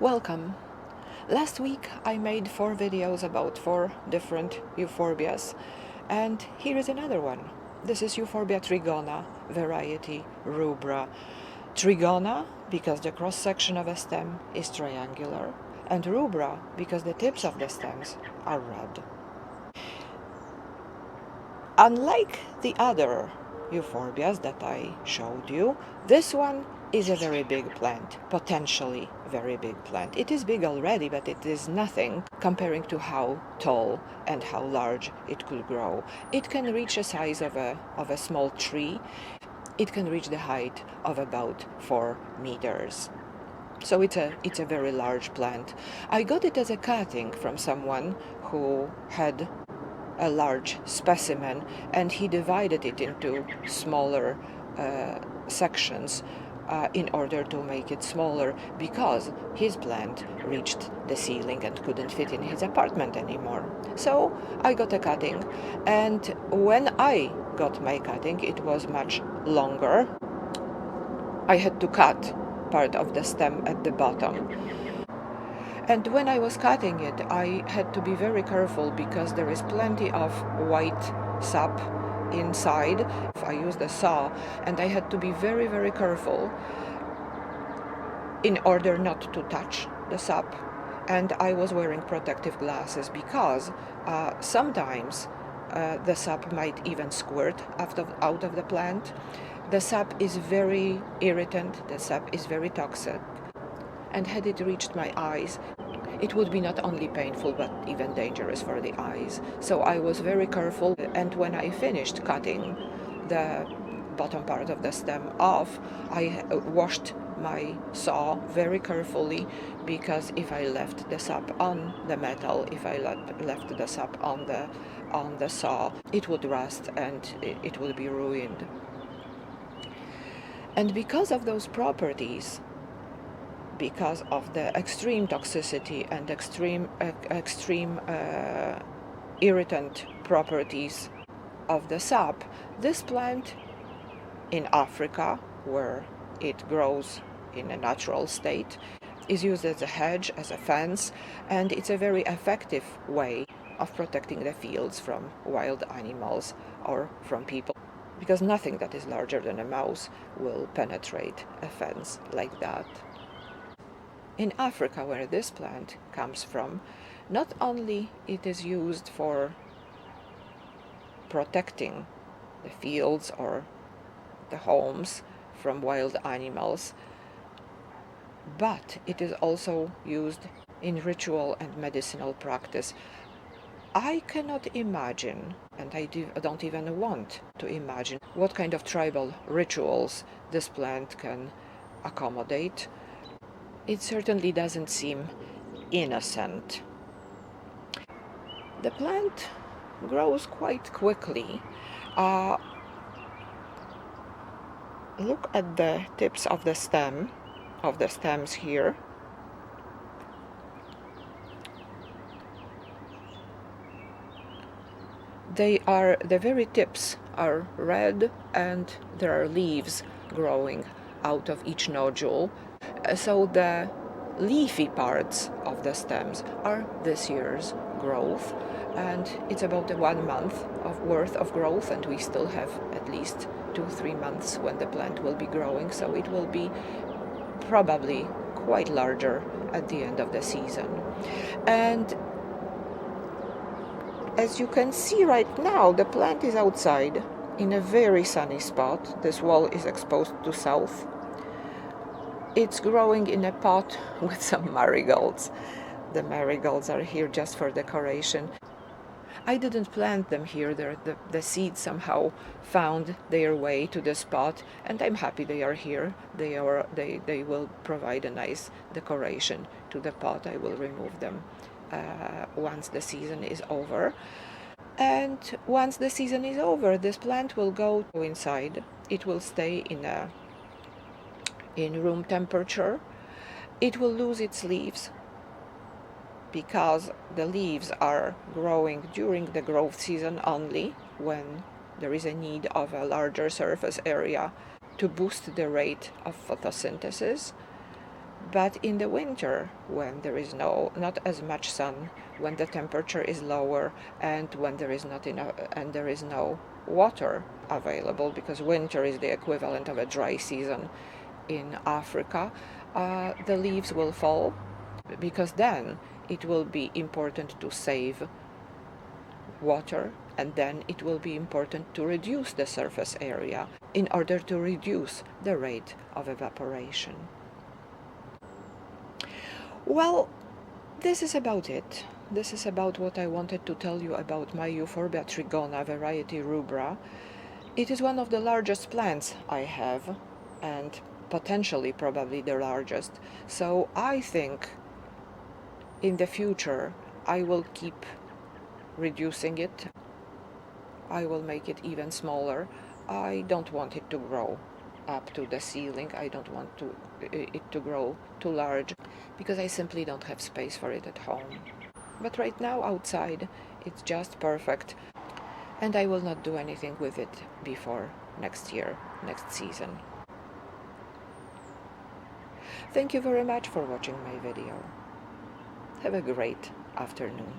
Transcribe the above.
Welcome! Last week I made 4 videos about 4 different euphorbias, and here is another one. This is Euphorbia trigona, variety rubra. Trigona because the cross-section of a stem is triangular, and rubra because the tips of the stems are red. Unlike the other euphorbias that I showed you, this one is a very big plant, potentially very big plant. It is big already, but it is nothing comparing to how tall and how large it could grow. It can reach a size of a small tree. It can reach the height of about 4 meters. So it's a very large plant. I got it as a cutting from someone who had a large specimen, and he divided it into smaller sections in order to make it smaller, because his plant reached the ceiling and couldn't fit in his apartment anymore. So I got a cutting, and when I got my cutting it was much longer. I had to cut part of the stem at the bottom. And when I was cutting it, I had to be very careful because there is plenty of white sap inside. I used a saw, and I had to be very, very careful in order not to touch the sap. And I was wearing protective glasses because sometimes the sap might even squirt out of the plant. The sap is very irritant, the sap is very toxic. And had it reached my eyes, it would be not only painful but even dangerous for the eyes. So I was very careful, and when I finished cutting the bottom part of the stem off, I washed my saw very carefully, because if I left the sap on the metal, if I left the sap on the saw, it would rust and it would be ruined. And because of those properties, because of the extreme toxicity and extreme irritant properties of the sap, this plant in Africa, where it grows in a natural state, is used as a hedge, as a fence, and it's a very effective way of protecting the fields from wild animals or from people, because nothing that is larger than a mouse will penetrate a fence like that. In Africa, where this plant comes from, not only it is used for protecting the fields or the homes from wild animals, but it is also used in ritual and medicinal practice. I cannot imagine, and I don't even want to imagine, what kind of tribal rituals this plant can accommodate. It certainly doesn't seem innocent. The plant grows quite quickly. Look at the tips of the stems here. The very tips are red, and there are leaves growing out of each nodule. So the leafy parts of the stems are this year's growth, and it's about 1 month worth of growth, and we still have at least 2-3 months when the plant will be growing, so it will be probably quite larger at the end of the season. And as you can see right now, the plant is outside in a very sunny spot. This wall is exposed to south. It's growing in a pot with some marigolds. The marigolds are here just for decoration. I didn't plant them here. The seeds somehow found their way to the spot, and I'm happy they are here. They will provide a nice decoration to the pot. I will remove them once the season is over. And once the season is over, this plant will go inside. It will stay in room temperature. It will lose its leaves because the leaves are growing during the growth season only, when there is a need of a larger surface area to boost the rate of photosynthesis. But in the winter, when there is not as much sun, when the temperature is lower, and when there is not enough, and there is no water available, because winter is the equivalent of a dry season in Africa, the leaves will fall, because then it will be important to save water, and then it will be important to reduce the surface area in order to reduce the rate of evaporation. Well, this is about it. This is about what I wanted to tell you about my Euphorbia trigona variety rubra. It is one of the largest plants I have, and potentially probably the largest. So I think in the future I will keep reducing it. I will make it even smaller. I don't want it to grow up to the ceiling. I don't want it to grow too large, because I simply don't have space for it at home. But right now outside it's just perfect, and I will not do anything with it before next year, next season. Thank you very much for watching my video. Have a great afternoon.